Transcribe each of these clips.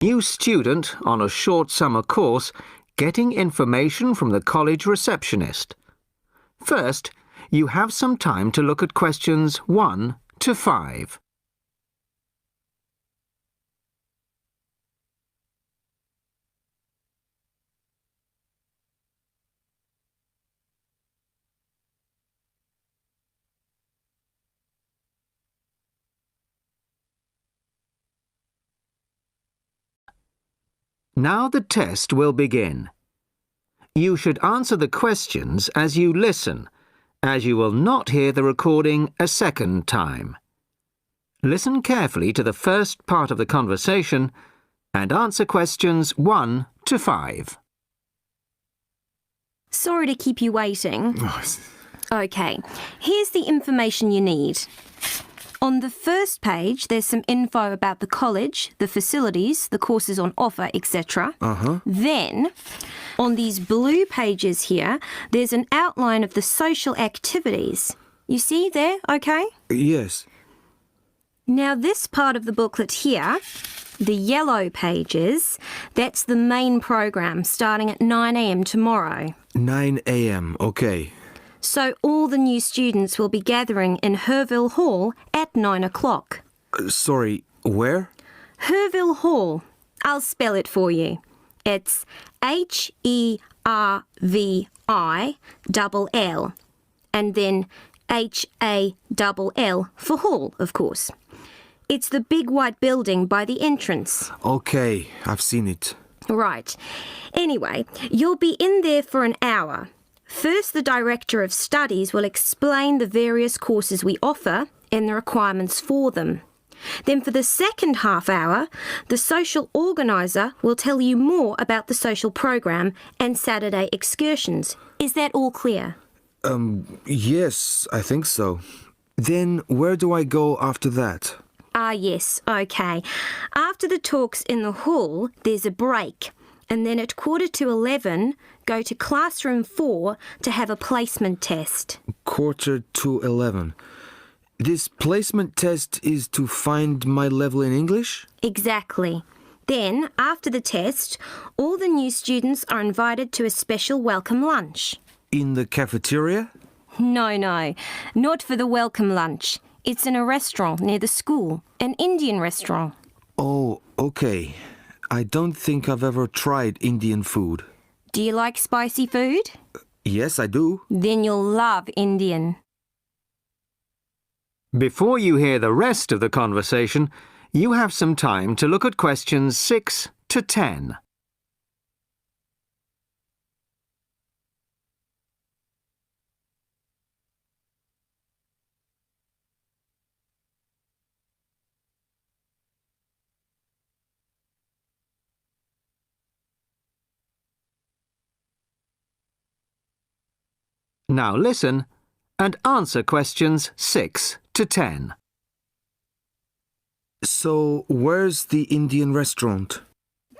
New student on a short summer course getting information from the college receptionist. First, you have some time to look at questions 1 to 5. Now the test will begin. You should answer the questions as you listen, as you will not hear the recording a second time. Listen carefully to the first part of the conversation and answer questions 1 to 5. Sorry to keep you waiting. OK, here's the information you need. On the first page, there's some info about the college, the facilities, the courses on offer, etc. Then, on these blue pages here, there's an outline of the social activities. You see there, OK? Yes. Now, this part of the booklet here, the yellow pages, that's the main program starting at 9 a.m. tomorrow. 9 a.m., okay. So all the new students will be gathering in Herville Hall at 9 o'clock. Sorry, where? Herville Hall. I'll spell it for you. It's Hervill, and then Hall for hall, of course. It's the big white building by the entrance. Okay, I've seen it. Right. Anyway, you'll be in there for an hour. First, the Director of Studies will explain the various courses we offer and the requirements for them. Then for the second half hour, the social organiser will tell you more about the social program and Saturday excursions. Is that all clear? Yes, I think so. Then where do I go after that? Yes, OK. After the talks in the hall, there's a break. And then at 11:15, go to classroom 4 to have a placement test. 11:45. This placement test is to find my level in English? Exactly. Then, after the test, all the new students are invited to a special welcome lunch. In the cafeteria? No, not for the welcome lunch. It's in a restaurant near the school, an Indian restaurant. Oh, okay. I don't think I've ever tried Indian food. Do you like spicy food? Yes, I do. Then you'll love Indian. Before you hear the rest of the conversation, you have some time to look at questions 6 to 10. Now listen and answer questions 6 to 10. So, where's the Indian restaurant?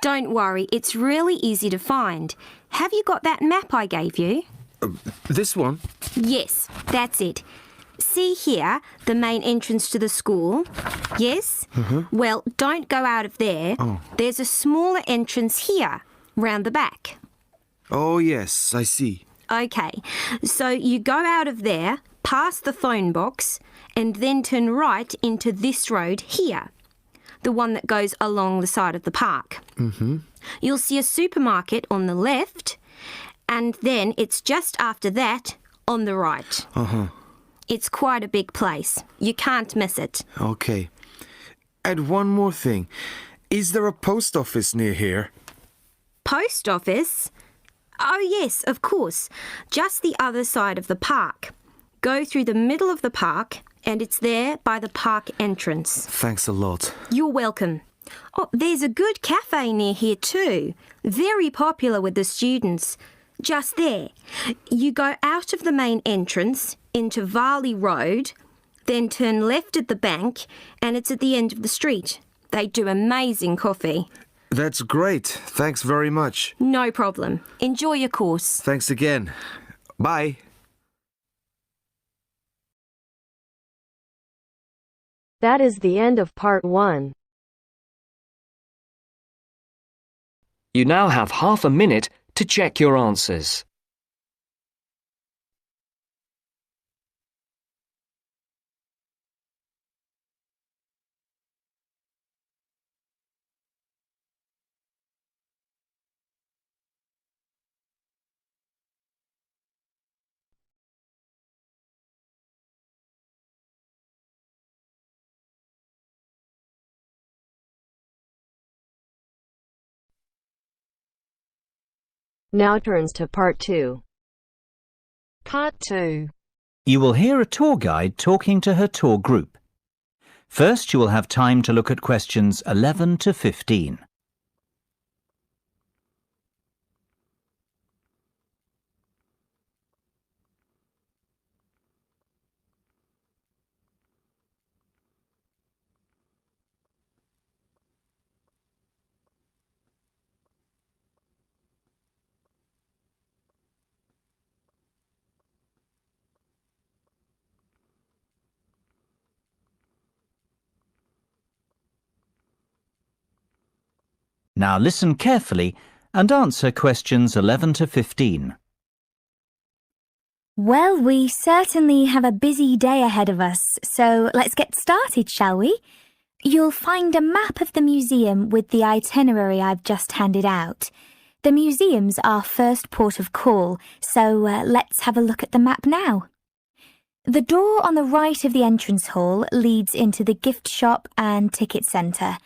Don't worry, it's really easy to find. Have you got that map I gave you? This one? Yes, that's it. See here, the main entrance to the school? Yes? Well, don't go out of there. There's a smaller entrance here, round the back. Oh, yes, I see. OK, so you go out of there, past the phone box, and then turn right into this road here, the one that goes along the side of the park. You'll see a supermarket on the left, and then it's just after that on the right. It's quite a big place. You can't miss it. Okay. And one more thing. Is there a post office near here? Post office? Oh, yes, of course. Just the other side of the park. Go through the middle of the park, and it's there by the park entrance. Thanks a lot. You're welcome. Oh, there's a good cafe near here too. Very popular with the students. Just there. You go out of the main entrance into Varley Road, then turn left at the bank, and it's at the end of the street. They do amazing coffee. That's great. Thanks very much. No problem. Enjoy your course. Thanks again. Bye. That is the end of part 1. You now have half a minute to check your answers. Now turns to Part 2. Part 2. You will hear a tour guide talking to her tour group. First, you will have time to look at questions 11 to 15. Now listen carefully and answer questions 11 to 15. Well, we certainly have a busy day ahead of us, so let's get started, shall we? You'll find a map of the museum with the itinerary I've just handed out. The museum's our first port of call, so let's have a look at the map now. The door on the right of the entrance hall leads into the gift shop and ticket centre.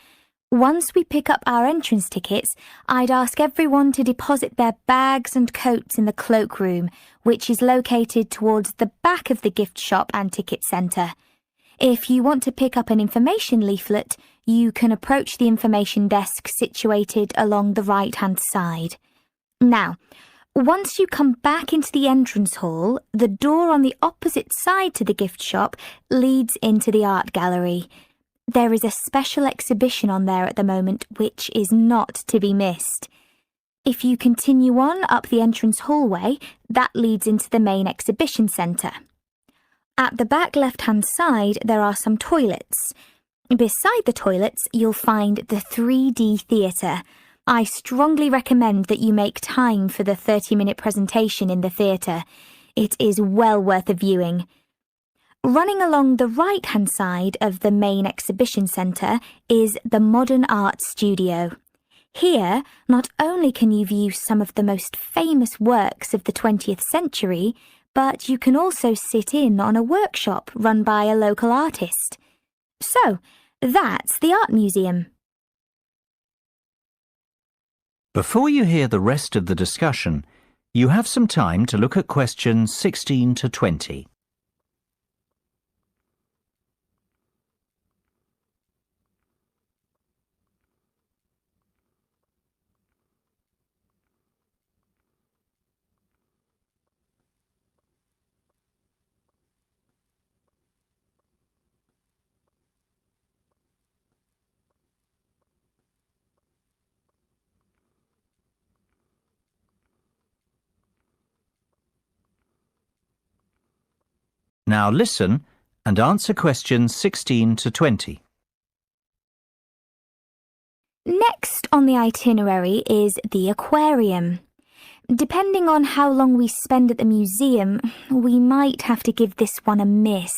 Once we pick up our entrance tickets, I'd ask everyone to deposit their bags and coats in the cloakroom, which is located towards the back of the gift shop and ticket centre. If you want to pick up an information leaflet, you can approach the information desk situated along the right-hand side. Now, once you come back into the entrance hall, the door on the opposite side to the gift shop leads into the art gallery. There is a special exhibition on there at the moment which is not to be missed. If you continue on up the entrance hallway, that leads into the main exhibition centre. At the back left-hand side, there are some toilets. Beside the toilets, you'll find the 3D theatre. I strongly recommend that you make time for the 30-minute presentation in the theatre. It is well worth a viewing. Running along the right-hand side of the main exhibition centre is the Modern Art Studio. Here, not only can you view some of the most famous works of the 20th century, but you can also sit in on a workshop run by a local artist. So, that's the Art Museum. Before you hear the rest of the discussion, you have some time to look at questions 16 to 20. Now listen and answer questions 16 to 20. Next on the itinerary is the aquarium. Depending on how long we spend at the museum, we might have to give this one a miss.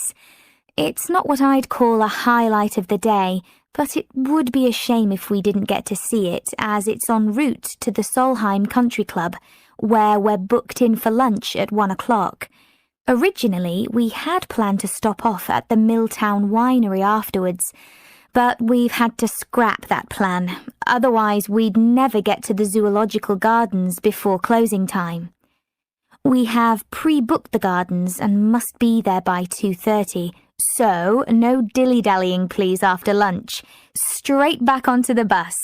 It's not what I'd call a highlight of the day, but it would be a shame if we didn't get to see it, as it's en route to the Solheim Country Club, where we're booked in for lunch at 1 o'clock. Originally, we had planned to stop off at the Milltown Winery afterwards, but we've had to scrap that plan. Otherwise, we'd never get to the Zoological Gardens before closing time. We have pre-booked the gardens and must be there by 2:30, so no dilly-dallying please after lunch. Straight back onto the bus.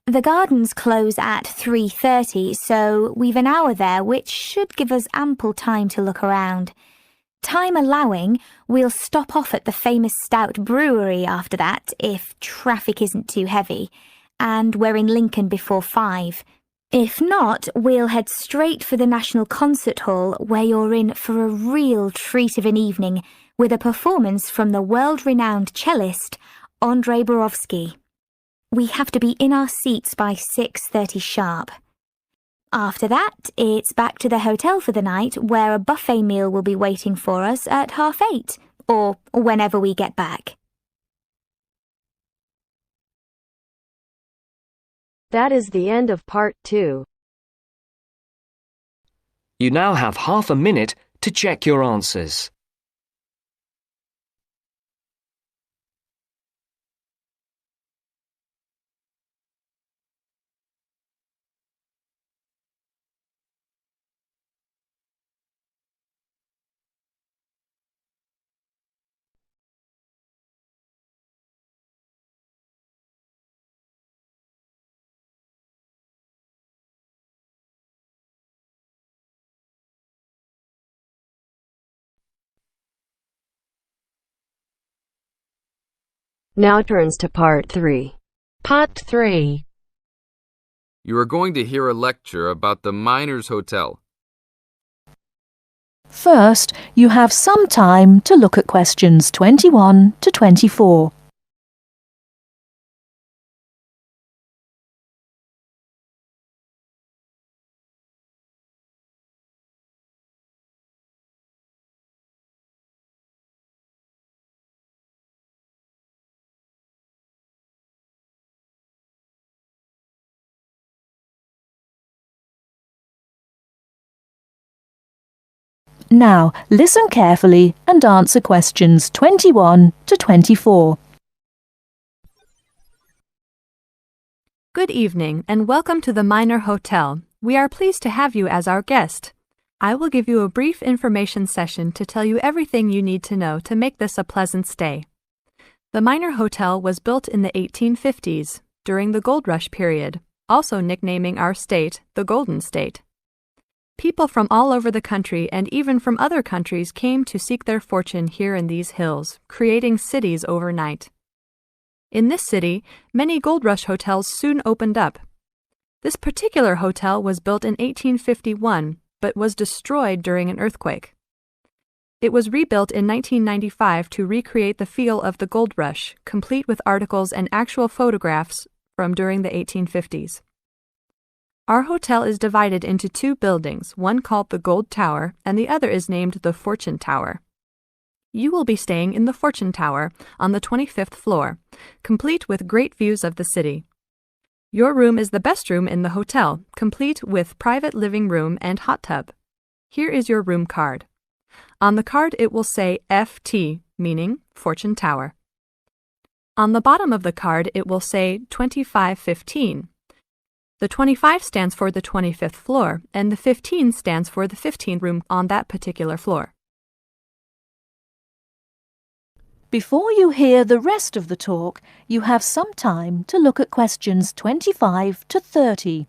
The gardens close at 3:30, so we've an hour there, which should give us ample time to look around. Time allowing, we'll stop off at the famous Stout Brewery after that, if traffic isn't too heavy, and we're in Lincoln before 5. If not, we'll head straight for the National Concert Hall, where you're in for a real treat of an evening, with a performance from the world-renowned cellist, Andrei Borovsky. We have to be in our seats by 6:30 sharp. After that, it's back to the hotel for the night, where a buffet meal will be waiting for us at 8:30, or whenever we get back. That is the end of part 2. You now have half a minute to check your answers. Now turns to part 3. Part 3. You are going to hear a lecture about the Miners Hotel. First, you have some time to look at questions 21 to 24. Now, listen carefully and answer questions 21 to 24. Good evening and welcome to the Miner Hotel. We are pleased to have you as our guest. I will give you a brief information session to tell you everything you need to know to make this a pleasant stay. The Miner Hotel was built in the 1850s, during the Gold Rush period, also nicknaming our state the Golden State. People from all over the country and even from other countries came to seek their fortune here in these hills, creating cities overnight. In this city, many Gold Rush hotels soon opened up. This particular hotel was built in 1851, but was destroyed during an earthquake. It was rebuilt in 1995 to recreate the feel of the Gold Rush, complete with articles and actual photographs from during the 1850s. Our hotel is divided into 2 buildings, one called the Gold Tower and the other is named the Fortune Tower. You will be staying in the Fortune Tower on the 25th floor, complete with great views of the city. Your room is the best room in the hotel, complete with private living room and hot tub. Here is your room card. On the card it will say FT, meaning Fortune Tower. On the bottom of the card it will say 2515. The 25 stands for the 25th floor, and the 15 stands for the 15th room on that particular floor. Before you hear the rest of the talk, you have some time to look at questions 25 to 30.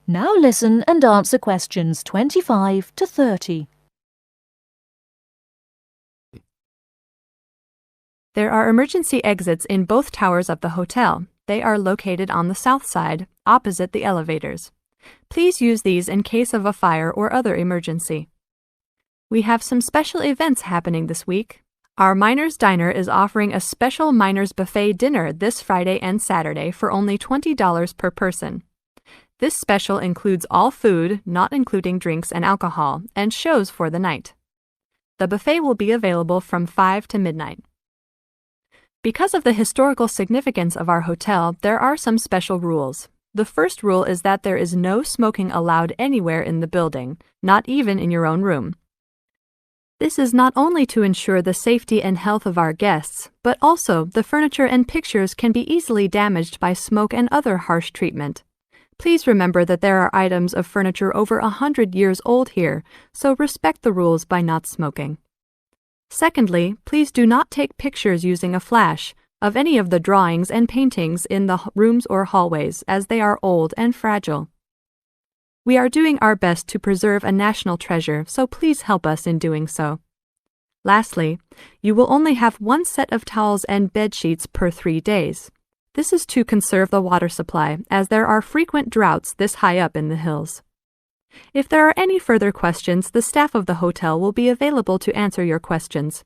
Now listen and answer questions 25 to 30. There are emergency exits in both towers of the hotel. They are located on the south side, opposite the elevators. Please use these in case of a fire or other emergency. We have some special events happening this week. Our Miners Diner is offering a special Miners Buffet dinner this Friday and Saturday for only $20 per person. This special includes all food, not including drinks and alcohol, and shows for the night. The buffet will be available from 5 to midnight. Because of the historical significance of our hotel, there are some special rules. The first rule is that there is no smoking allowed anywhere in the building, not even in your own room. This is not only to ensure the safety and health of our guests, but also the furniture and pictures can be easily damaged by smoke and other harsh treatment. Please remember that there are items of furniture over 100 years old here, so respect the rules by not smoking. Secondly, please do not take pictures using a flash of any of the drawings and paintings in the rooms or hallways, as they are old and fragile. We are doing our best to preserve a national treasure, so please help us in doing so. Lastly, you will only have one set of towels and bed sheets per 3 days. This is to conserve the water supply, as there are frequent droughts this high up in the hills. If there are any further questions, the staff of the hotel will be available to answer your questions.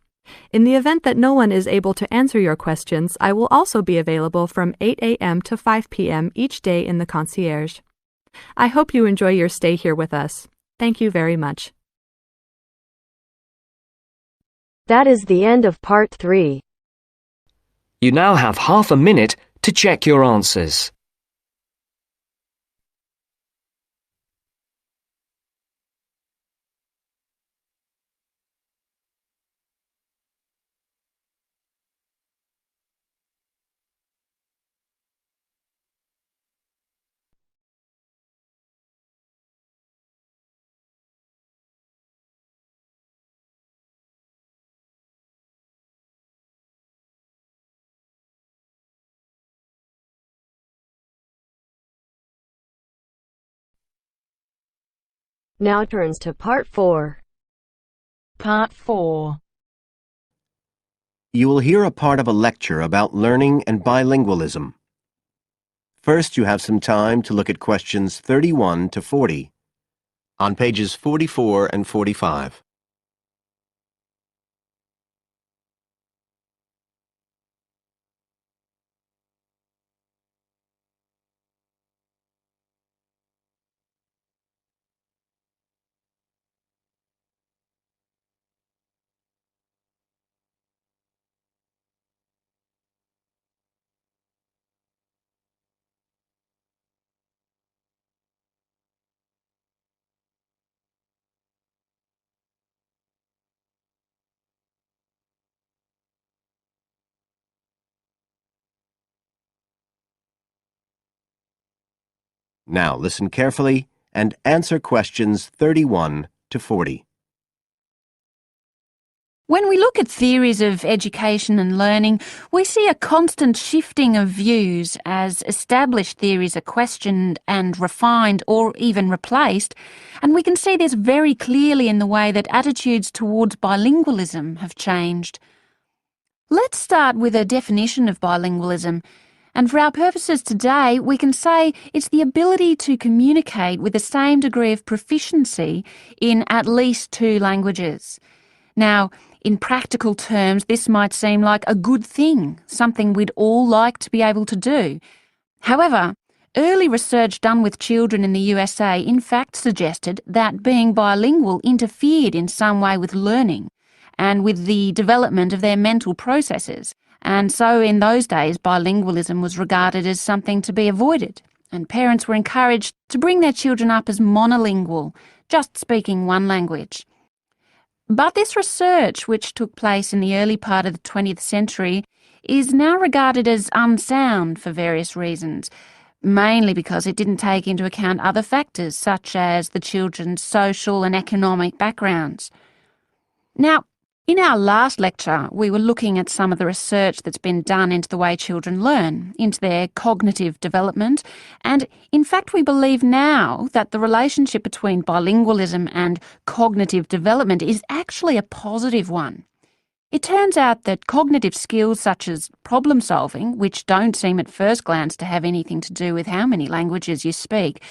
In the event that no one is able to answer your questions, I will also be available from 8 a.m. to 5 p.m. each day in the concierge. I hope you enjoy your stay here with us. Thank you very much. That is the end of part 3. You now have half a minute to check your answers. Now turns to part 4. Part 4. You will hear a part of a lecture about learning and bilingualism. First, you have some time to look at questions 31 to 40 on pages 44 and 45. Now listen carefully and answer questions 31 to 40. When we look at theories of education and learning, we see a constant shifting of views as established theories are questioned and refined or even replaced, and we can see this very clearly in the way that attitudes towards bilingualism have changed. Let's start with a definition of bilingualism, and for our purposes today, we can say it's the ability to communicate with the same degree of proficiency in at least 2 languages. Now, in practical terms, this might seem like a good thing, something we'd all like to be able to do. However, early research done with children in the USA in fact suggested that being bilingual interfered in some way with learning and with the development of their mental processes. And so in those days, bilingualism was regarded as something to be avoided, and parents were encouraged to bring their children up as monolingual, just speaking one language. But this research, which took place in the early part of the 20th century, is now regarded as unsound for various reasons, mainly because it didn't take into account other factors such as the children's social and economic backgrounds. Now, in our last lecture, we were looking at some of the research that's been done into the way children learn, into their cognitive development, and in fact we believe now that the relationship between bilingualism and cognitive development is actually a positive one. It turns out that cognitive skills such as problem solving, which don't seem at first glance to have anything to do with how many languages you speak,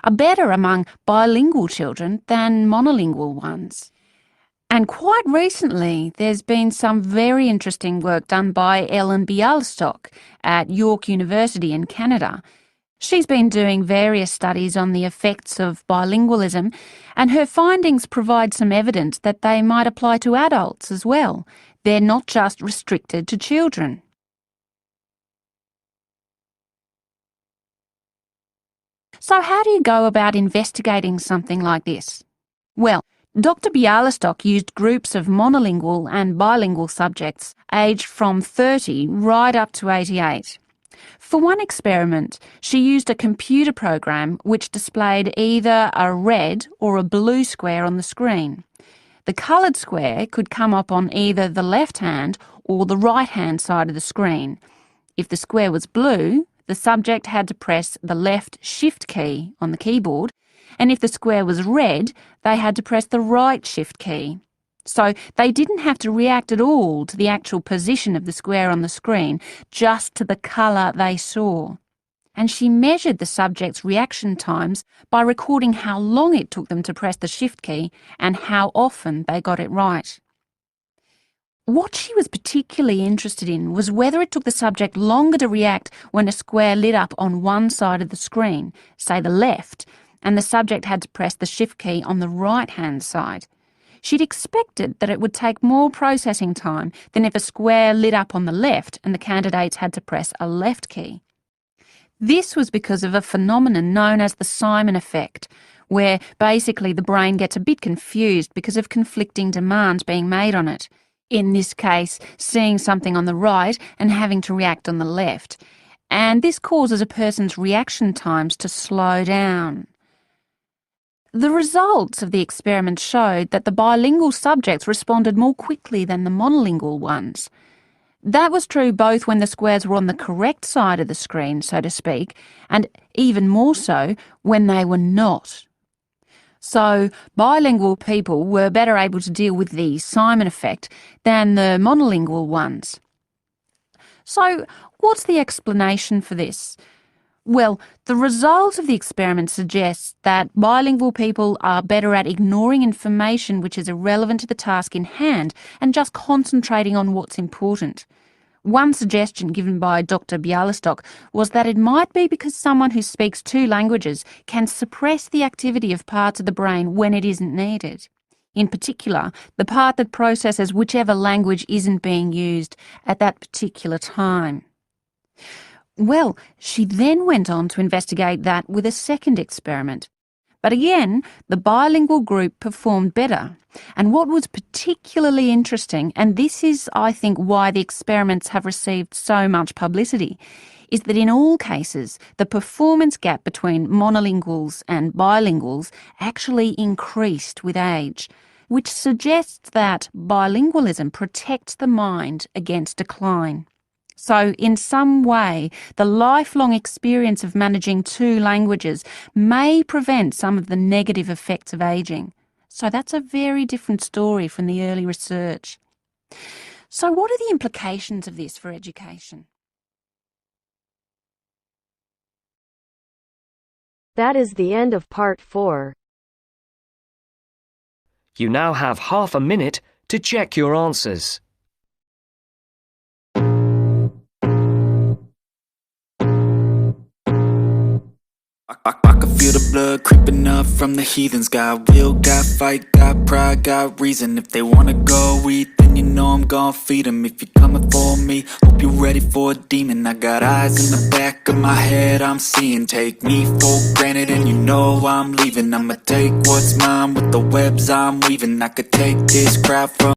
are better among bilingual children than monolingual ones. And quite recently, there's been some very interesting work done by Ellen Bialystok at York University in Canada. She's been doing various studies on the effects of bilingualism, and her findings provide some evidence that they might apply to adults as well. They're not just restricted to children. So how do you go about investigating something like this? Well, Dr. Bialystok used groups of monolingual and bilingual subjects aged from 30 right up to 88. For one experiment, she used a computer program which displayed either a red or a blue square on the screen. The coloured square could come up on either the left-hand or the right-hand side of the screen. If the square was blue, the subject had to press the left Shift key on the keyboard, And if the square was red, they had to press the right shift key. So they didn't have to react at all to the actual position of the square on the screen, just to the colour they saw. And she measured the subjects' reaction times by recording how long it took them to press the shift key and how often they got it right. What she was particularly interested in was whether it took the subject longer to react when a square lit up on one side of the screen, say the left, and the subject had to press the shift key on the right-hand side. She'd expected that it would take more processing time than if a square lit up on the left and the candidates had to press a left key. This was because of a phenomenon known as the Simon effect, where basically the brain gets a bit confused because of conflicting demands being made on it. In this case, seeing something on the right and having to react on the left. And this causes a person's reaction times to slow down. The results of the experiment showed that the bilingual subjects responded more quickly than the monolingual ones. That was true both when the squares were on the correct side of the screen, so to speak, and even more so when they were not. So bilingual people were better able to deal with the Simon effect than the monolingual ones. So what's the explanation for this? Well, the result of the experiment suggests that bilingual people are better at ignoring information which is irrelevant to the task in hand and just concentrating on what's important. One suggestion given by Dr. Bialystok was that it might be because someone who speaks two languages can suppress the activity of parts of the brain when it isn't needed. In particular, the part that processes whichever language isn't being used at that particular time. Well, she then went on to investigate that with a second experiment. But again, the bilingual group performed better. And what was particularly interesting, and this is, I think, why the experiments have received so much publicity, is that in all cases, the performance gap between monolinguals and bilinguals actually increased with age, which suggests that bilingualism protects the mind against decline. So, in some way, the lifelong experience of managing two languages may prevent some of the negative effects of ageing. So that's a very different story from the early research. So what are the implications of this for education? That is the end of part 4. You now have half a minute to check your answers. I can feel the blood creeping up from the heathens. Got will, got fight, got pride, got reason. If they wanna go eat, then you know I'm gon' feed them. If you're coming for me, hope you're ready for a demon. I got eyes in the back of my head, I'm seeing. Take me for granted and you know I'm leaving. I'ma take what's mine with the webs I'm weaving. I could take this crowd from